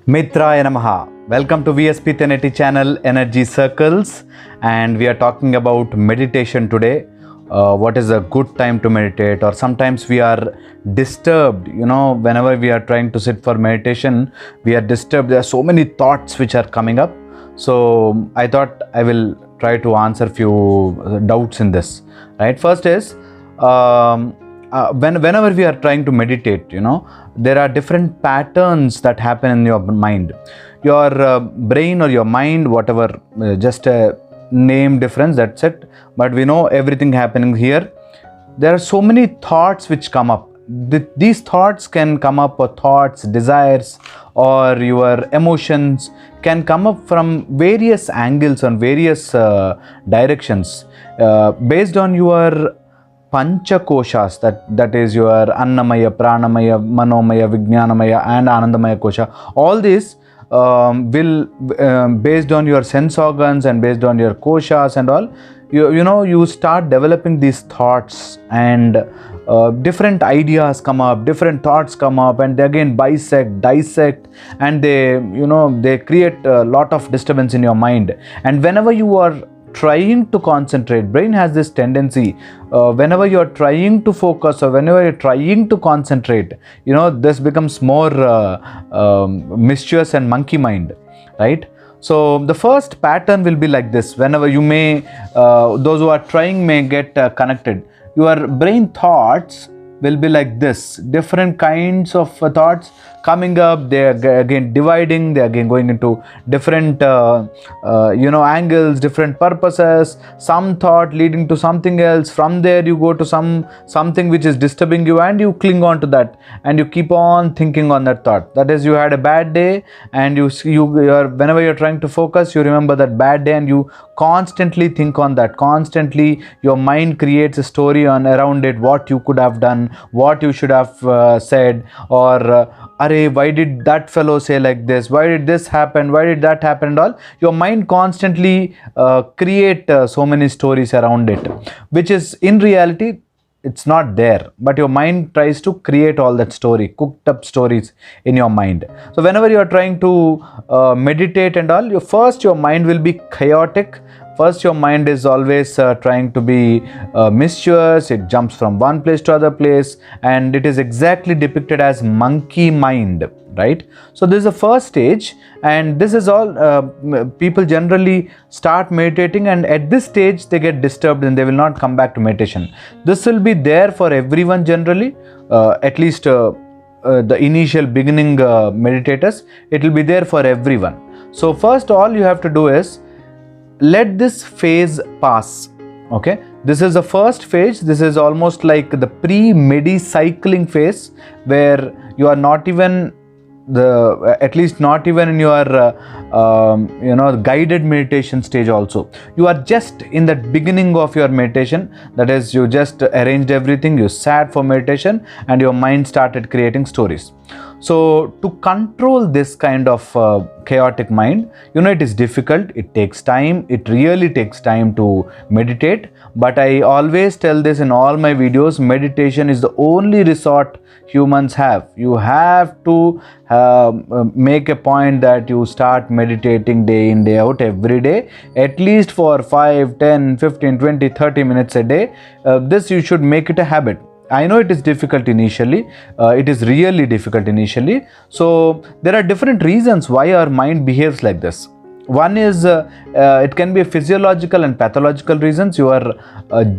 Mitraaya namaha. Welcome to VSPTenneti channel Energy Circles, and we are talking about meditation today. What is a good time to meditate? Or sometimes we are disturbed, whenever we are trying to sit for meditation, we are disturbed. There are so many thoughts which are coming up. So I thought I will try to answer few doubts in this. Right? First is, whenever we are trying to meditate, there are different patterns that happen in your mind. Your brain or your mind, whatever, just a name difference, that's it. But we know everything happening here. There are so many thoughts which come up. These thoughts can come up, or thoughts, desires, or your emotions can come up from various angles and various directions based on your Pancha koshas, that is your Annamaya, Pranamaya, Manomaya, Vijnanamaya and Anandamaya kosha. All these will, based on your sense organs and based on your koshas and all, you start developing these thoughts, and different ideas come up, different thoughts come up, and they again bisect, dissect, and they create a lot of disturbance in your mind. And whenever you are trying to concentrate, brain has this tendency, whenever you're trying to focus or whenever you're trying to concentrate, this becomes more mischievous and monkey mind, right? So the first pattern will be like this. Whenever you may, those who are trying may get connected, your brain thoughts will be like this. Different kinds of thoughts coming up, they are again dividing, they are again going into different angles, different purposes, some thought leading to something else. From there you go to something which is disturbing you, and you cling on to that, and you keep on thinking on that thought. That is, you had a bad day, and whenever you're trying to focus, you remember that bad day, and you constantly think on that. Constantly your mind creates a story around it, what you could have done, what you should have said, or why did that fellow say like this, why did this happen, why did that happen, and all. Your mind constantly create so many stories around it, which is in reality it's not there, but your mind tries to create all that story, cooked up stories in your mind. So whenever you are trying to meditate and all, your mind will be chaotic. First, your mind is always trying to be mischievous. It jumps from one place to other place, and it is exactly depicted as monkey mind, right? So this is the first stage, and this is all people generally start meditating, and at this stage they get disturbed and they will not come back to meditation. This will be there for everyone generally, at least the initial beginning meditators. It will be there for everyone. So first, all you have to do is let this phase pass. Okay, this is the first phase. This is almost like the pre-medi cycling phase, where you are not even at least not even in your guided meditation stage also. You are just in the beginning of your meditation. That is, you just arranged everything, you sat for meditation, and your mind started creating stories. So to control this kind of chaotic mind, it is difficult. It takes time. It really takes time to meditate. But I always tell this in all my videos, meditation is the only resort humans have. You have to make a point that you start meditating day in, day out, every day, at least for 5, 10, 15, 20, 30 minutes a day. This you should make it a habit. I know it is difficult initially. It is really difficult initially. So there are different reasons why our mind behaves like this. One is it can be a physiological and pathological reasons. Your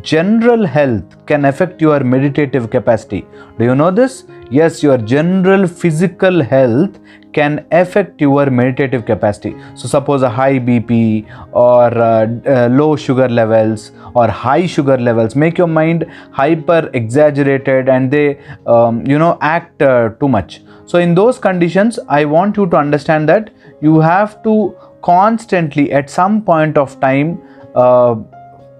general health can affect your meditative capacity. Do you know this? Yes, your general physical health can affect your meditative capacity. So suppose a high BP or low sugar levels or high sugar levels make your mind hyper exaggerated, and they act too much. So in those conditions, I want you to understand that you have to constantly, at some point of time,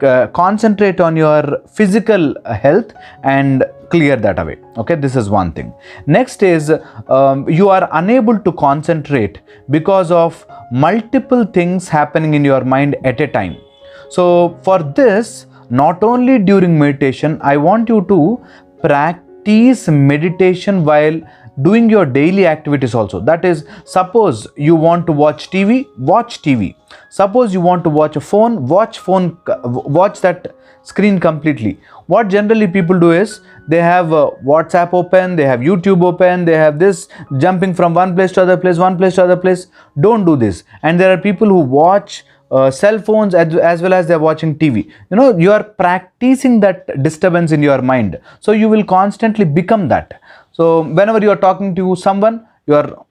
concentrate on your physical health and clear that away. Okay, this is one thing. Next is you are unable to concentrate because of multiple things happening in your mind at a time. So for this, not only during meditation, I want you to practice meditation while doing your daily activities also. That is, suppose you want to watch TV, watch TV. Suppose you want to watch a phone, watch that screen completely. What generally people do is, they have WhatsApp open, they have YouTube open, they have this, jumping from one place to other place, one place to other place. Don't do this. And there are people who watch cell phones as well as they're watching TV. You are practicing that disturbance in your mind. So you will constantly become that. So whenever you are talking to someone, you are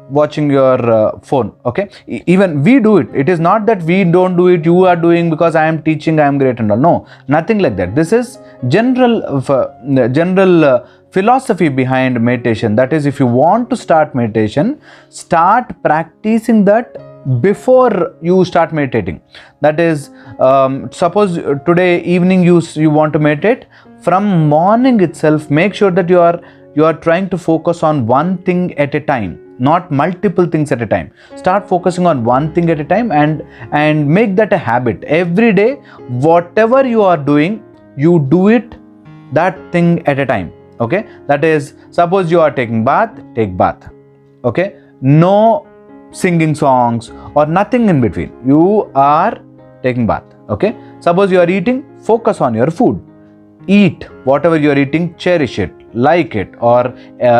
watching your phone. Okay, even we do it. It is not that we don't do it, you are doing because I am teaching, I am great and all. No, nothing like that. This is general philosophy behind meditation. That is, if you want to start meditation, start practicing that before you start meditating. That is, suppose today evening you want to meditate, from morning itself make sure that you are trying to focus on one thing at a time, not multiple things at a time. Start focusing on one thing at a time and make that a habit. Every day, whatever you are doing, you do it that thing at a time. Okay, that is, suppose you are taking bath, take bath. Okay, no singing songs or nothing in between. You are taking bath. Okay, suppose you are eating, focus on your food. Eat whatever you are eating, cherish it, like it, or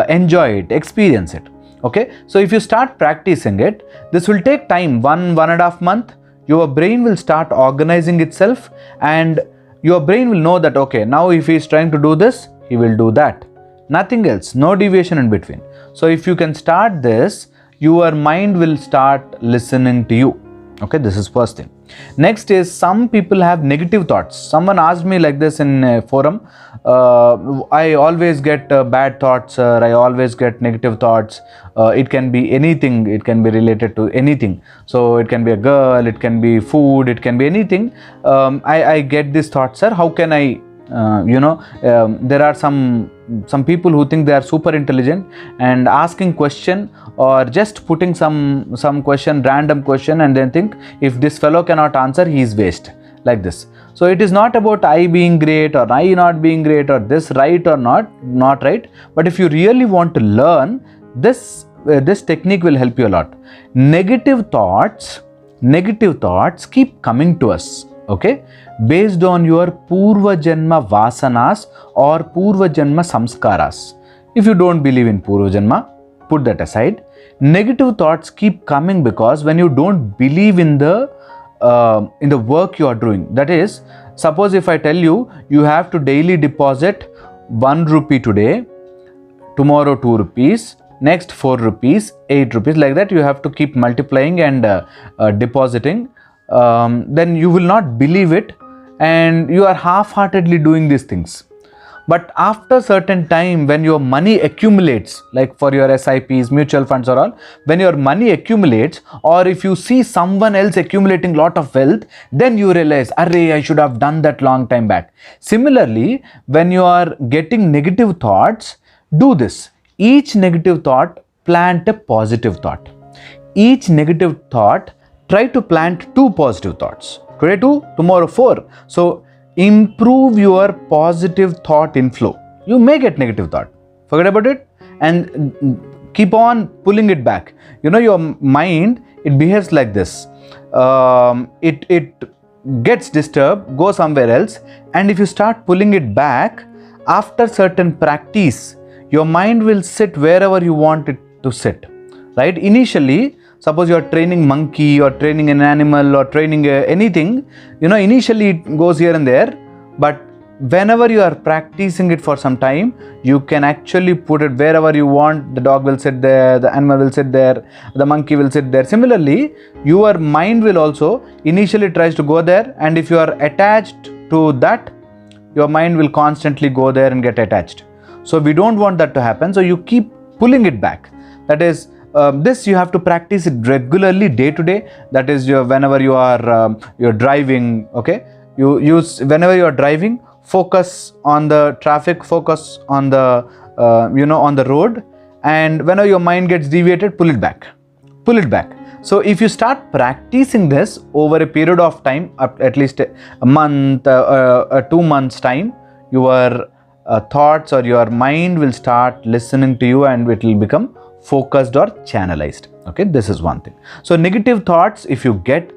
enjoy it, experience it. Okay, so if you start practicing it, this will take time, 1.5 months. Your brain will start organizing itself, and your brain will know that, okay, now if he is trying to do this, he will do that. Nothing else, no deviation in between. So if you can start this, your mind will start listening to you. Okay, this is first thing. Next is, some people have negative thoughts. Someone asked me like this in a forum, I always get bad thoughts, I always get negative thoughts. It can be anything, it can be related to anything. So it can be a girl, it can be food, it can be anything. I get these thoughts, sir. How can I, there are some people who think they are super intelligent and asking question, or just putting some question, random question, and then think, if this fellow cannot answer, he is waste, like this. So it is not about I being great or I not being great, or this right or not right. But if you really want to learn this, this technique will help you a lot. Negative thoughts keep coming to us. Okay, based on your purva janma vasanas or purva janma samskaras. If you don't believe in purva janma, put that aside. Negative thoughts keep coming because when you don't believe in the work you are doing. That is, suppose if I tell you, you have to daily deposit 1 rupee today, tomorrow 2 rupees, next 4 rupees, 8 rupees, like that you have to keep multiplying and depositing. Then you will not believe it, and you are half-heartedly doing these things. But after certain time, when your money accumulates, like for your SIPs, mutual funds or all, when your money accumulates, or if you see someone else accumulating lot of wealth, then you realize, array, I should have done that long time back. Similarly, when you are getting negative thoughts, do this. Each negative thought, plant a positive thought. Each negative thought, try to plant 2 positive thoughts. Today 2, tomorrow 4. So improve your positive thought inflow. You may get negative thought, forget about it, and keep on pulling it back. Your mind, it behaves like this. It gets disturbed, go somewhere else, and if you start pulling it back, after certain practice, your mind will sit wherever you want it to sit. Right? Initially, suppose you are training monkey or training an animal or training anything, initially it goes here and there, but whenever you are practicing it for some time, you can actually put it wherever you want. The dog will sit there, the animal will sit there, the monkey will sit there. Similarly, your mind will also initially tries to go there, and if you are attached to that, your mind will constantly go there and get attached. So we don't want that to happen. So you keep pulling it back. That is, this you have to practice it regularly, day to day. That is, whenever you are you're driving. Okay, you use, whenever you are driving, focus on the traffic, focus on the on the road, and whenever your mind gets deviated, pull it back. So if you start practicing this over a period of time, at least a month, 2 months time, your thoughts or your mind will start listening to you and it will become focused or channelized. Okay, this is one thing. So negative thoughts, if you get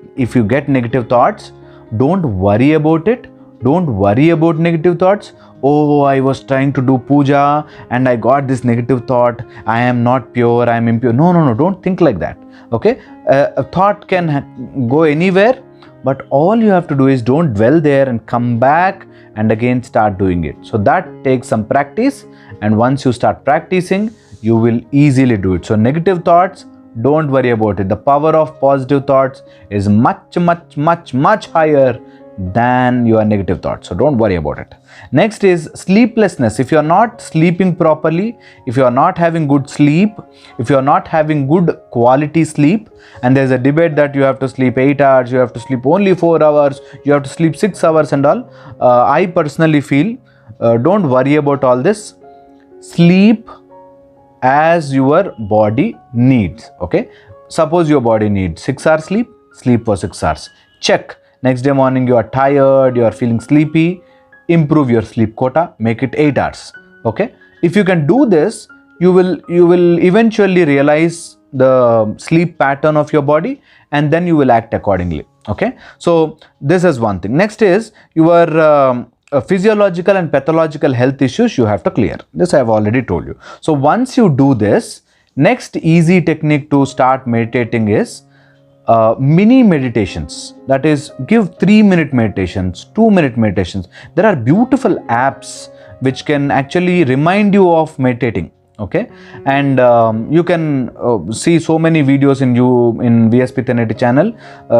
negative thoughts, don't worry about it. Don't worry about negative thoughts. Oh, I was trying to do puja and I got this negative thought. I am not pure, I am impure. No, don't think like that. Okay, a thought can go anywhere, but all you have to do is don't dwell there and come back and again start doing it. So that takes some practice, and once you start practicing, you will easily do it. So negative thoughts, don't worry about it. The power of positive thoughts is much higher than your negative thoughts. So don't worry about it. Next is sleeplessness. If you are not sleeping properly, if you are not having good sleep, if you are not having good quality sleep, and there's a debate that you have to sleep 8 hours, you have to sleep only 4 hours, you have to sleep 6 hours and all. I personally feel, don't worry about all this. Sleep as your body needs. Okay, suppose your body needs 6 hours sleep, sleep for 6 hours. Check. Next day morning you are tired, you are feeling sleepy, improve your sleep quota, make it 8 hours. Okay, if you can do this, you will eventually realize the sleep pattern of your body, and then you will act accordingly. Okay, so this is one thing. Next is your physiological and pathological health issues you have to clear. This I have already told you. So once you do this, next easy technique to start meditating is mini meditations. That is, give 3-minute meditations, 2-minute meditations. There are beautiful apps which can actually remind you of meditating. Okay, and you can see so many videos in VSPTenneti channel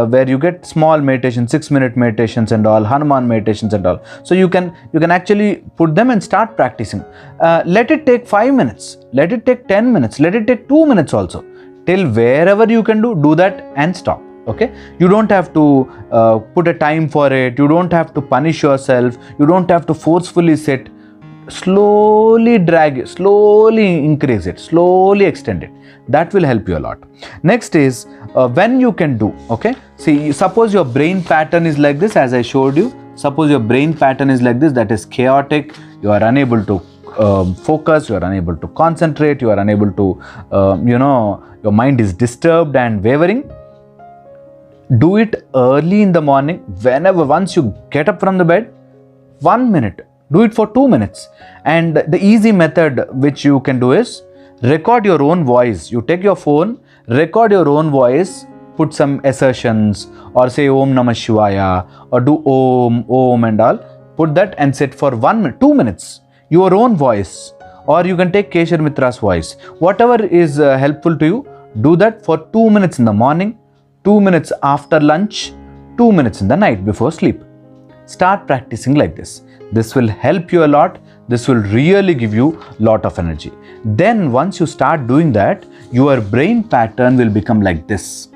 where you get small meditations, 6-minute meditations and all, Hanuman meditations and all. So you can actually put them and start practicing. Let it take 5 minutes, let it take 10 minutes, let it take 2 minutes also. Till wherever you can do that and stop. Okay, you don't have to put a time for it, you don't have to punish yourself, you don't have to forcefully sit. Slowly drag it, slowly increase it, slowly extend it. That will help you a lot. Next is when you can do. Okay, see, suppose your brain pattern is like this, as I showed you. Suppose your brain pattern is like this, that is chaotic, you are unable to focus, you are unable to concentrate, you are unable to, your mind is disturbed and wavering. Do it early in the morning, once you get up from the bed, 1 minute, do it for 2 minutes. And the easy method which you can do is record your own voice. You take your phone, record your own voice, put some assertions or say Om Namah Shivaya or do Om and all. Put that and sit for 1 minute, 2 minutes. Your own voice, or you can take Kesharamitra's voice. Whatever is helpful to you, do that for 2 minutes in the morning, 2 minutes after lunch, 2 minutes in the night before sleep. Start practicing like this. This will help you a lot. This will really give you a lot of energy. Then once you start doing that, your brain pattern will become like this.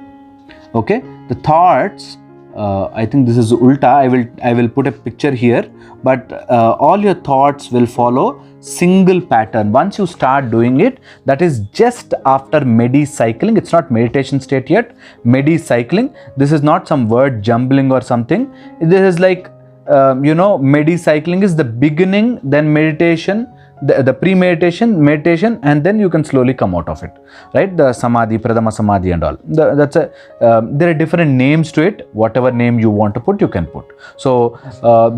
Okay, the thoughts, I think this is ulta. I will put a picture here, but all your thoughts will follow single pattern. Once you start doing it, that is just after medi-cycling. It's not meditation state yet. Medi-cycling. This is not some word jumbling or something. This is like medi-cycling is the beginning, then meditation, the pre-meditation, meditation, and then you can slowly come out of it, right? The samadhi, pradama samadhi and all. There are different names to it. Whatever name you want to put, you can put. So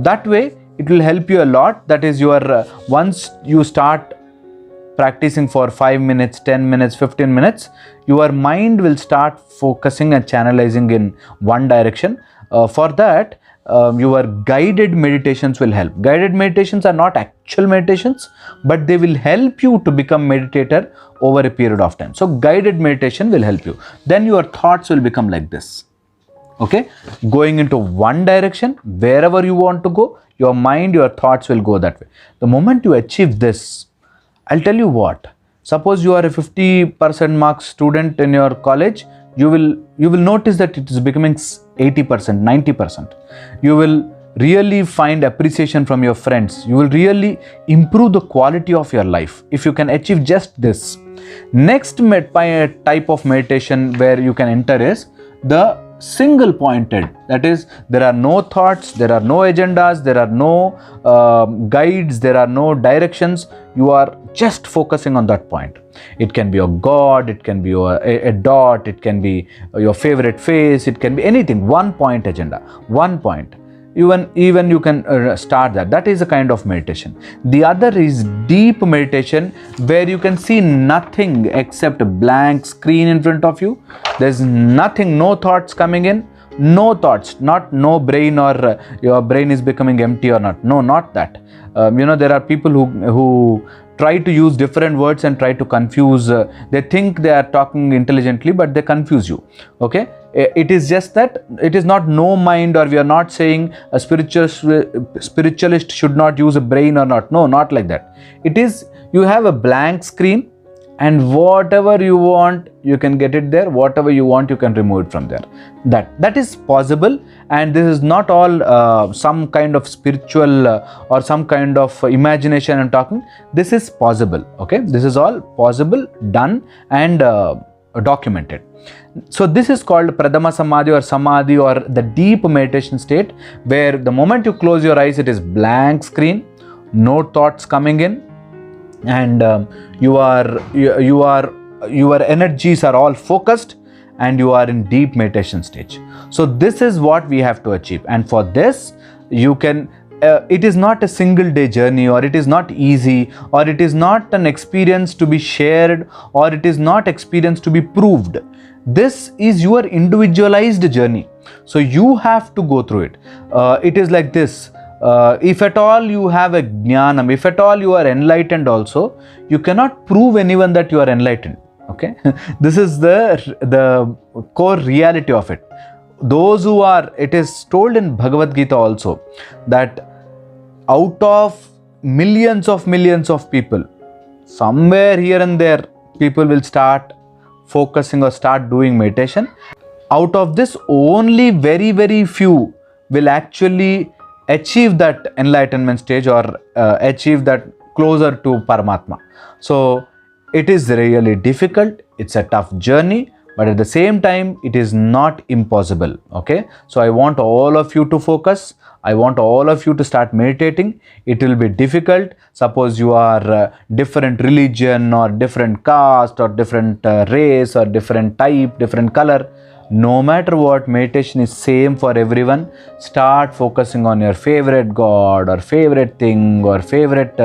that way it will help you a lot. That is your, once you start practicing for 5 minutes, 10 minutes, 15 minutes, your mind will start focusing and channelizing in one direction. For that, your guided meditations will help. Guided meditations are not actual meditations, but they will help you to become meditator over a period of time. So guided meditation will help you. Then your thoughts will become like this. Okay, going into one direction, wherever you want to go, your mind, your thoughts will go that way. The moment you achieve this, I'll tell you what, suppose you are a 50% marks student in your college, you will notice that it is becoming 80%, 90%. You will really find appreciation from your friends. You will really improve the quality of your life if you can achieve just this. Next type of meditation where you can enter is the single pointed. That is, there are no thoughts, there are no agendas, there are no guides, there are no directions. You are just focusing on that point. It can be a god, it can be a dot, it can be your favorite face, it can be anything. One point agenda, one point. Even you can start that. That is a kind of meditation. The other is deep meditation, where you can see nothing except a blank screen in front of you. There's nothing, no thoughts coming in, no thoughts, not no brain, or your brain is becoming empty or not. No, not that. There are people who try to use different words and try to confuse. They think they are talking intelligently, but they confuse you. Okay. It is just that it is not no mind, or we are not saying a spiritualist should not use a brain or not. No, not like that. It is, you have a blank screen, and whatever you want, you can get it there. Whatever you want, you can remove it from there. That is possible. And this is not all some kind of spiritual or some kind of imagination I'm talking. This is possible. Okay, this is all possible, done, and documented. So this is called Pradama Samadhi or Samadhi, or the deep meditation state, where the moment you close your eyes, it is blank screen, no thoughts coming in, and your energies are all focused, and you are in deep meditation stage. So this is what we have to achieve, and for this you can it is not a single day journey, or it is not easy, or it is not an experience to be shared, or it is not experience to be proved. This is your individualized journey. So you have to go through it. It is like this. If at all you have a jnanam, if at all you are enlightened also, you cannot prove anyone that you are enlightened. Okay. This is the core reality of it. Those who are, it is told in Bhagavad Gita also, that out of millions of people, somewhere here and there, people will start focusing or start doing meditation. Out of this, only very few will actually achieve that enlightenment stage, or achieve that closer to Paramatma. So it is really difficult. It's a tough journey, but at the same time, it is not impossible. Okay. So I want all of you to focus. I want all of you to start meditating. It will be difficult. Suppose you are different religion, or different caste, or different race, or different type, different color. No matter what, meditation is same for everyone. Start focusing on your favorite god, or favorite thing, or favorite.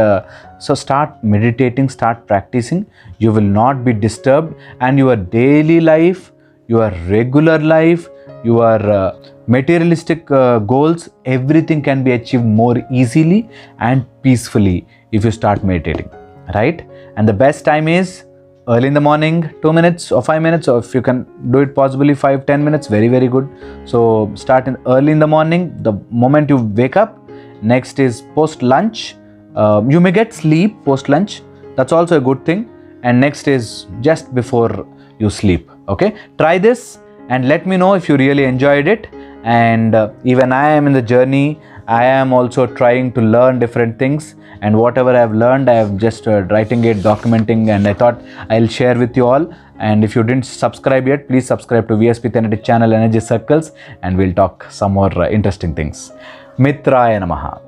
So start meditating, start practicing. You will not be disturbed, and your daily life, your regular life, your materialistic goals, everything can be achieved more easily and peacefully if you start meditating, right? And the best time is early in the morning, 2 minutes or 5 minutes, or if you can do it possibly 5-10 minutes, very good. So start early in the morning, the moment you wake up. Next is post lunch. You may get sleep post lunch, that's also a good thing. And next is just before you sleep. Okay, try this and let me know if you really enjoyed it. And even I am in the journey. I am also trying to learn different things, and whatever I have learned, I have just writing it, documenting, and I thought I'll share with you all. And if you didn't subscribe yet, please subscribe to VSPTenneti channel Energy Circles, and we'll talk some more interesting things. Mitraaya namaha.